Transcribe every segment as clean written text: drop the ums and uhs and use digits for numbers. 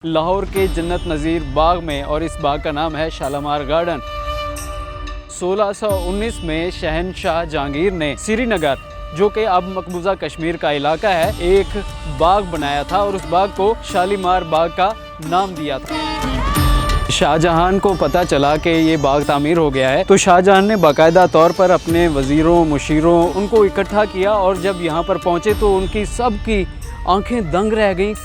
लाहौर के जन्नत नज़ीर बाग में, और इस बाग का नाम है शालीमार गार्डन। 1619 में शहनशाह जहांगीर ने श्रीनगर, जो कि अब मकबूजा कश्मीर का इलाका है, एक बाग बनाया था और उस बाग को शालीमार बाग का नाम दिया था। शाहजहां को पता चला कि ये बाग तामीर हो गया है, तो शाहजहां ने बाकायदा तौर पर अपने वज़ीरों मुशीरों उनको इकट्ठा किया और जब यहाँ पर पहुँचे तो उनकी सबकी आंखें दंग रह गईं।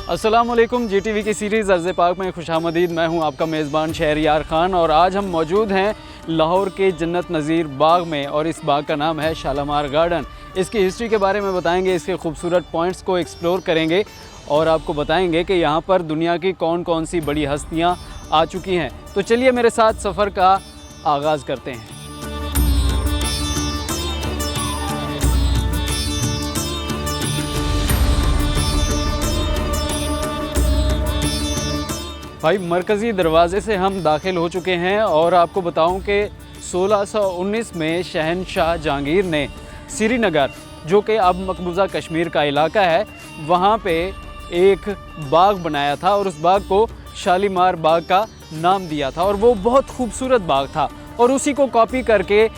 अस्सलामुअलैकुम, GTV की सीरीज़ अर्ज़ पाक में खुशामदीद। मैं हूं आपका मेज़बान शहरियार ख़ान और आज हम मौजूद हैं लाहौर के जन्नत नज़ीर बाग में, और इस बाग का नाम है शालीमार गार्डन। इसकी हिस्ट्री के बारे में बताएंगे, इसके खूबसूरत पॉइंट्स को एक्सप्लोर करेंगे और आपको बताएंगे कि यहाँ पर दुनिया की कौन कौन सी बड़ी हस्तियाँ आ चुकी हैं। तो चलिए मेरे साथ सफ़र का आगाज़ करते हैं। भाई, मरकज़ी दरवाज़े से हम दाखिल हो चुके हैं और आपको बताऊं कि 1619 में शहनशाह जहांगीर ने श्रीनगर, जो कि अब मकबूजा कश्मीर का इलाका है, वहाँ पे एक बाग बनाया था और उस बाग को शालीमार बाग का नाम दिया था और वो बहुत खूबसूरत बाग था। और उसी को कॉपी करके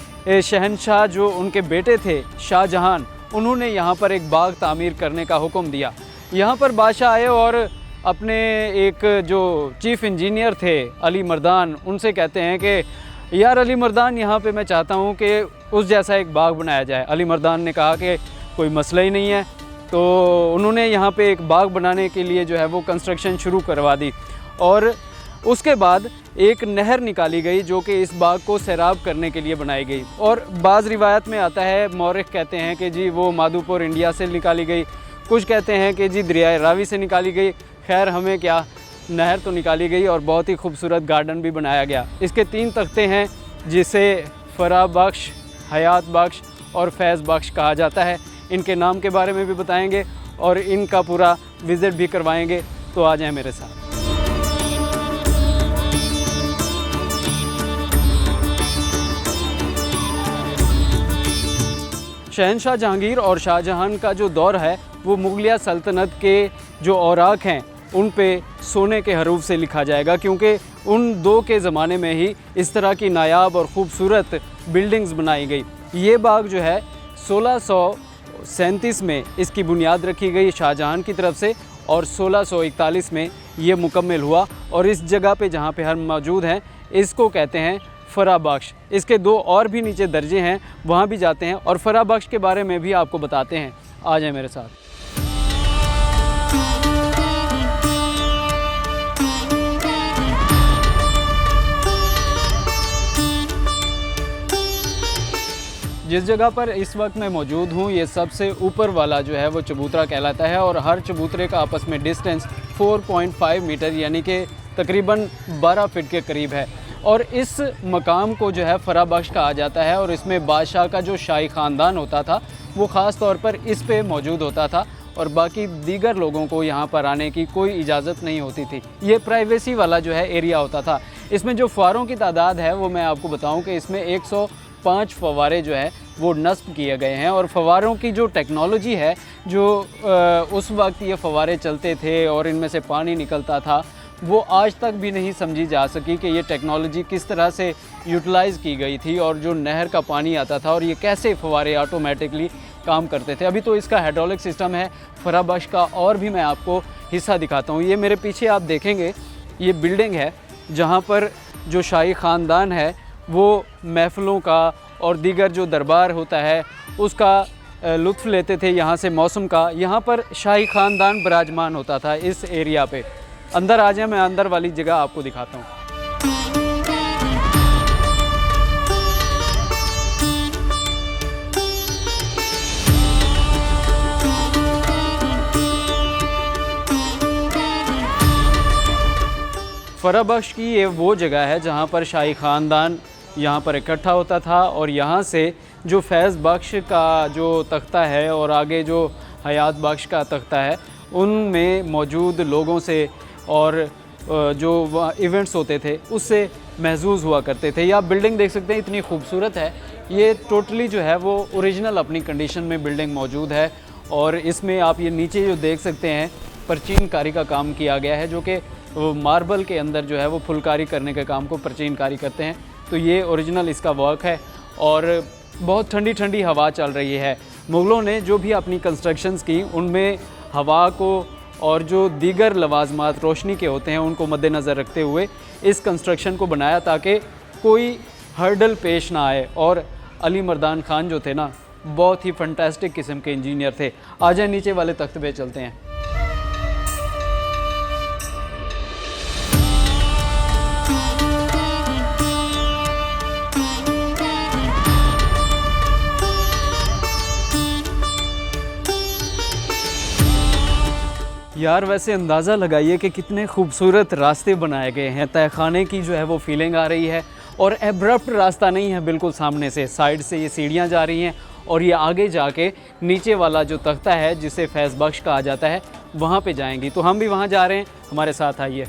शहनशाह, जो उनके बेटे थे शाहजहां, उन्होंने यहाँ पर एक बाग तामीर करने का हुक्म दिया। यहाँ पर बादशाह आए और अपने एक जो चीफ़ इंजीनियर थे अली मर्दान, उनसे कहते हैं कि यार अली मर्दान, यहाँ पे मैं चाहता हूँ कि उस जैसा एक बाग बनाया जाए। अली मर्दान ने कहा कि कोई मसला ही नहीं है। तो उन्होंने यहाँ पे एक बाग बनाने के लिए जो है वो कंस्ट्रक्शन शुरू करवा दी और उसके बाद एक नहर निकाली गई जो कि इस बाग को सैराब करने के लिए बनाई गई। और बाज़ रिवायत में आता है, मौरिख कहते हैं कि जी वो माधोपुर इंडिया से निकाली गई, कुछ कहते हैं कि जी दरियाए रावी से निकाली गई। खैर हमें क्या, नहर तो निकाली गई और बहुत ही खूबसूरत गार्डन भी बनाया गया। इसके 3 तख्ते हैं जिसे फराह बख्श, हयात बख्श और फैज़ बख्श कहा जाता है। इनके नाम के बारे में भी बताएंगे और इनका पूरा विज़िट भी करवाएंगे। तो आ जाएं मेरे साथ। शहनशाह जहांगीर और शाहजहां का जो दौर है वो मुगलिया सल्तनत के जो औराक हैं उन पे सोने के हरूफ से लिखा जाएगा, क्योंकि उन दो के ज़माने में ही इस तरह की नायाब और ख़ूबसूरत बिल्डिंग्स बनाई गई। ये बाग जो है 1637 में इसकी बुनियाद रखी गई शाहजहां की तरफ से और 1641 में ये मुकम्मल हुआ। और इस जगह पे जहाँ पे हम मौजूद हैं इसको कहते हैं फराह बख्श। इसके 2 और भी नीचे दर्जे हैं, वहाँ भी जाते हैं और फराह बख्श के बारे में भी आपको बताते हैं। आ जाए मेरे साथ। जिस जगह पर इस वक्त मैं मौजूद हूँ, ये सबसे ऊपर वाला जो है वो चबूतरा कहलाता है और हर चबूतरे का आपस में डिस्टेंस 4.5 मीटर यानी कि तकरीबन 12 फीट के करीब है। और इस मकाम को जो है फराह बख्श कहा जाता है और इसमें बादशाह का जो शाही ख़ानदान होता था वो ख़ास तौर पर इस पे मौजूद होता था और बाकी दीगर लोगों को यहाँ पर आने की कोई इजाज़त नहीं होती थी। ये प्राइवेसी वाला जो है एरिया होता था। इसमें जो फव्वारों की तादाद है वो मैं आपको बताऊँ कि इसमें 105 फव्वारे जो है वो नस्ब किए गए हैं। और फव्वारों की जो टेक्नोलॉजी है, जो उस वक्त ये फव्वारे चलते थे और इनमें से पानी निकलता था, वो आज तक भी नहीं समझी जा सकी कि ये टेक्नोलॉजी किस तरह से यूटिलाइज़ की गई थी और जो नहर का पानी आता था और ये कैसे फव्वारे ऑटोमेटिकली काम करते थे। अभी तो इसका हाइड्रोलिक सिस्टम है फराह बख्श का, और भी मैं आपको हिस्सा दिखाता हूँ। ये मेरे पीछे आप देखेंगे, ये बिल्डिंग है जहाँ पर जो शाही ख़ानदान है वो महफ़िलों का और दीगर जो दरबार होता है उसका लुत्फ़ लेते थे यहाँ से, मौसम का। यहाँ पर शाही ख़ानदान विराजमान होता था इस एरिया पे। अंदर आ जाए, मैं अंदर वाली जगह आपको दिखाता हूँ। फराह बख्श की ये वो जगह है जहाँ पर शाही ख़ानदान यहाँ पर इकट्ठा होता था और यहाँ से जो फैज़ बख्श का जो तख्ता है और आगे जो हयात बख्श का तख्ता है, उनमें मौजूद लोगों से और जो इवेंट्स होते थे उससे महजूज़ हुआ करते थे। या बिल्डिंग देख सकते हैं, इतनी खूबसूरत है, ये टोटली जो है वो ओरिजिनल अपनी कंडीशन में बिल्डिंग मौजूद है। और इसमें आप ये नीचे जो देख सकते हैं प्राचीन कारी का काम किया गया है, जो कि मार्बल के अंदर जो है वो फुलकारी करने के काम को प्राचीन कारी करते हैं। तो ये ओरिजिनल इसका वर्क है और बहुत ठंडी ठंडी हवा चल रही है। मुग़लों ने जो भी अपनी कंस्ट्रक्शंस की उनमें हवा को और जो दीगर लवाजमात रोशनी के होते हैं उनको मद्देनज़र रखते हुए इस कंस्ट्रक्शन को बनाया ताकि कोई हर्डल पेश ना आए। और अली मर्दान ख़ान जो थे ना, बहुत ही फंटास्टिक किस्म के इंजीनियर थे। आ जाए नीचे वाले तख्त पे चलते हैं। यार वैसे अंदाज़ा लगाइए कि कितने खूबसूरत रास्ते बनाए गए हैं। तहखाने की जो है वो फीलिंग आ रही है और एब्रप्ट रास्ता नहीं है, बिल्कुल सामने से साइड से ये सीढ़ियाँ जा रही हैं और ये आगे जाके नीचे वाला जो तख्ता है जिसे फैज़ बख्श कहा जाता है वहाँ पे जाएंगी। तो हम भी वहाँ जा रहे हैं, हमारे साथ आइए।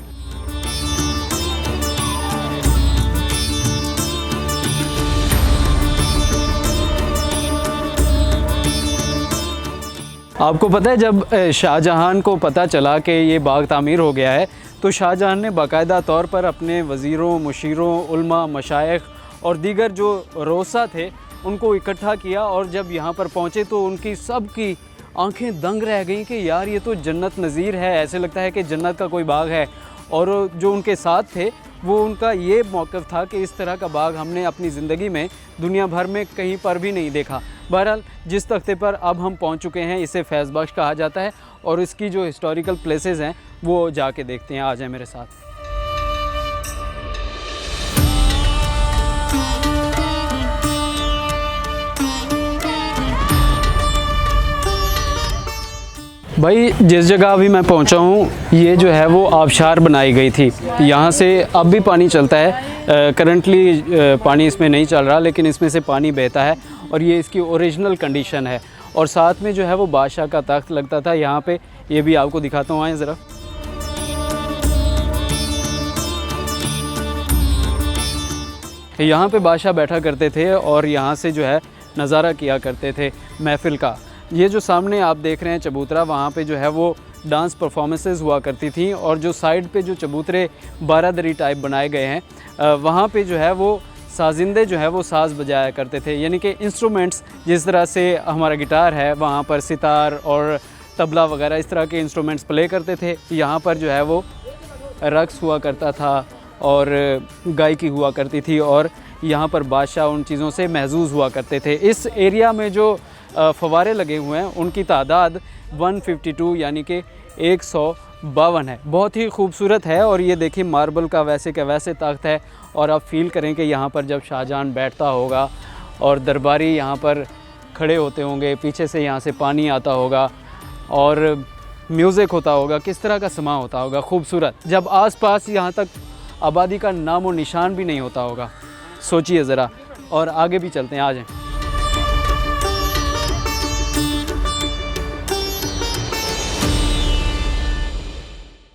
आपको पता है जब शाहजहां को पता चला कि ये बाग तामीर हो गया है तो शाहजहां ने बाकायदा तौर पर अपने वज़ीरों, मुशीरों, उलमा, मशाइख और दीगर जो रोसा थे उनको इकट्ठा किया। और जब यहाँ पर पहुँचे तो उनकी सब की आंखें दंग रह गईं कि यार ये तो जन्नत नज़ीर है, ऐसे लगता है कि जन्नत का कोई बाग है। और जो उनके साथ थे वो उनका ये मौक़िफ़ था कि इस तरह का बाग हमने अपनी ज़िंदगी में दुनिया भर में कहीं पर भी नहीं देखा। बहरहाल जिस तख्ते पर अब हम पहुंच चुके हैं इसे फैज़ बख्श कहा जाता है और इसकी जो हिस्टोरिकल प्लेसेस हैं वो जाके देखते हैं। आ जाए मेरे साथ। भाई जिस जगह अभी मैं पहुंचा हूं ये जो है वो आबशार बनाई गई थी। यहाँ से अब भी पानी चलता है, करंटली पानी इसमें नहीं चल रहा लेकिन इसमें से पानी बहता है और ये इसकी ओरिजिनल कंडीशन है। और साथ में जो है वो बादशाह का तख्त लगता था यहाँ पे, ये भी आपको दिखाता हूँ, आए ज़रा। यहाँ पे बादशाह बैठा करते थे और यहाँ से जो है नज़ारा किया करते थे महफ़िल का। ये जो सामने आप देख रहे हैं चबूतरा, वहाँ पे जो है वो डांस परफॉर्मेंसेस हुआ करती थी और जो साइड पे जो चबूतरे बारादरी टाइप बनाए गए हैं वहाँ पे जो है वो साजिंदे जो है वो साज़ बजाया करते थे, यानी कि इंस्ट्रूमेंट्स। जिस तरह से हमारा गिटार है वहाँ पर सितार और तबला वगैरह इस तरह के इंस्ट्रूमेंट्स प्ले करते थे। यहाँ पर जो है वो रक़्स हुआ करता था और गायकी हुआ करती थी और यहाँ पर बादशाह उन चीज़ों से महजूज़ हुआ करते थे। इस एरिया में जो फव्वारे लगे हुए हैं उनकी तादाद 152 यानी कि 152 है। बहुत ही खूबसूरत है और ये देखिए मार्बल का वैसे का वैसे तख्त है। और आप फील करें कि यहाँ पर जब शाहजहां बैठता होगा और दरबारी यहाँ पर खड़े होते होंगे, पीछे से यहाँ से पानी आता होगा और म्यूज़िक होता होगा, किस तरह का समा होता होगा खूबसूरत, जब आसपास यहाँ तक आबादी का नामो निशान भी नहीं होता होगा। सोचिए ज़रा। और आगे भी चलते हैं, आ जाएं।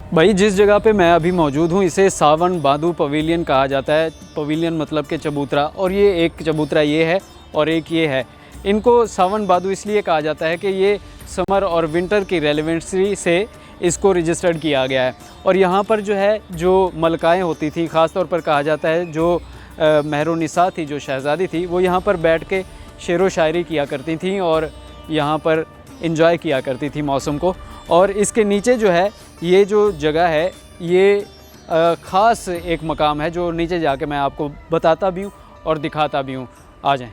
भाई जिस जगह पे मैं अभी मौजूद हूँ इसे सावन बादू पवेलियन कहा जाता है। पवेलियन मतलब के चबूतरा, और ये एक चबूतरा ये है और एक ये है। इनको सावन बादू इसलिए कहा जाता है कि ये समर और विंटर की रेलेवेंसी से इसको रजिस्टर्ड किया गया है। और यहाँ पर जो है जो मलकाएँ होती थी, ख़ास तौर पर कहा जाता है जो महरुनिसा थी, जो शहज़ादी थी, वो यहाँ पर बैठ के शेर व शायरी किया करती थी और यहाँ पर इंजॉय किया करती थी मौसम को। और इसके नीचे जो है ये जो जगह है ये ख़ास एक मकाम है जो नीचे जाके मैं आपको बताता भी हूँ और दिखाता भी हूँ। आ जाएं।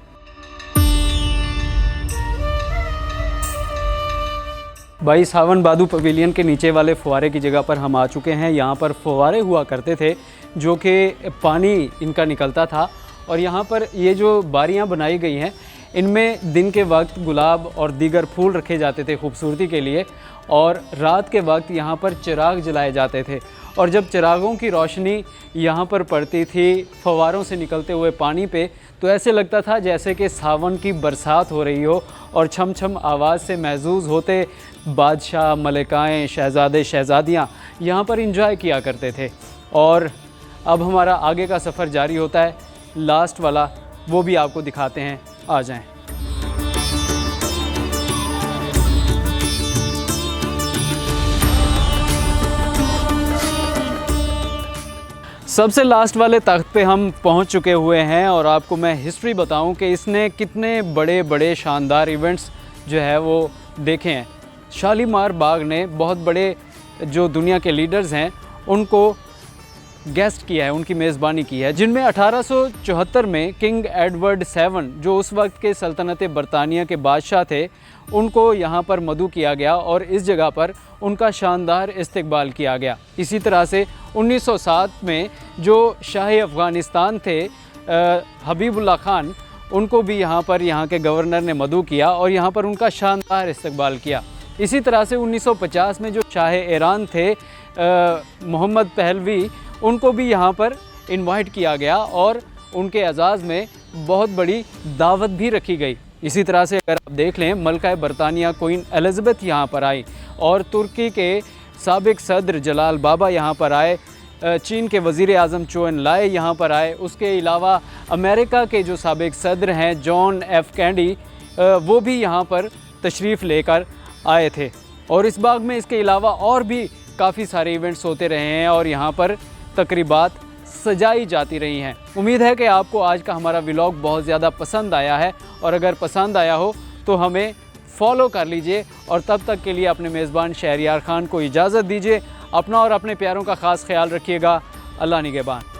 भाई सावन बादू पवेलियन के नीचे वाले फुवारे की जगह पर हम आ चुके हैं। यहाँ पर फुवारे हुआ करते थे जो कि पानी इनका निकलता था और यहाँ पर ये जो बारियाँ बनाई गई हैं इनमें दिन के वक्त गुलाब और दीगर फूल रखे जाते थे खूबसूरती के लिए, और रात के वक्त यहाँ पर चिराग जलाए जाते थे। और जब चिरागों की रोशनी यहाँ पर पड़ती थी फव्वारों से निकलते हुए पानी पे, तो ऐसे लगता था जैसे कि सावन की बरसात हो रही हो और छम छम आवाज़ से महजूज़ होते बादशाह, मलिकाएँ, शहज़ादे, शहज़ादियाँ यहाँ पर इंजॉय किया करते थे। और अब हमारा आगे का सफ़र जारी होता है, लास्ट वाला वो भी आपको दिखाते हैं, आ जाएं। सबसे लास्ट वाले तख्त पे हम पहुंच चुके हुए हैं और आपको मैं हिस्ट्री बताऊं कि इसने कितने बड़े बड़े शानदार इवेंट्स जो है वो देखे हैं। शालीमार बाग ने बहुत बड़े जो दुनिया के लीडर्स हैं उनको गेस्ट किया है, उनकी मेज़बानी की है, जिनमें 1874 में किंग एडवर्ड 7 जो उस वक्त के सल्तनत बरतानिया के बादशाह थे, उनको यहाँ पर मदऊ किया गया और इस जगह पर उनका शानदार इस्तकबाल किया गया। इसी तरह से 1907 में जो शाह अफ़गानिस्तान थे हबीबुल्लाह खान, उनको भी यहाँ पर यहाँ के गवर्नर ने मदऊ किया और यहाँ पर उनका शानदार इस्तकबाल किया। इसी तरह से 1950 में जो शाह ईरान थे मोहम्मद पहलवी, उनको भी यहाँ पर इनवाइट किया गया और उनके एजाज़ में बहुत बड़ी दावत भी रखी गई। इसी तरह से अगर आप देख लें, मलका बरतानिया क्वीन एलिज़ाबेथ यहाँ पर आई और तुर्की के साबिक सदर जलाल बाबा यहाँ पर आए, चीन के वज़ीर आज़म चो एन लाई यहाँ पर आए। उसके अलावा अमेरिका के जो साबिक सदर हैं जॉन एफ कैंडी, वो भी यहाँ पर तशरीफ़ लेकर आए थे। और इस बाग में इसके अलावा और भी काफ़ी सारे इवेंट्स होते रहे हैं और यहाँ पर तकरीबात सजाई जाती रही हैं। उम्मीद है कि आपको आज का हमारा व्लॉग बहुत ज़्यादा पसंद आया है और अगर पसंद आया हो तो हमें फॉलो कर लीजिए और तब तक के लिए अपने मेज़बान शहरयार ख़ान को इजाज़त दीजिए। अपना और अपने प्यारों का ख़ास ख्याल रखिएगा। अल्लाह निगहबान।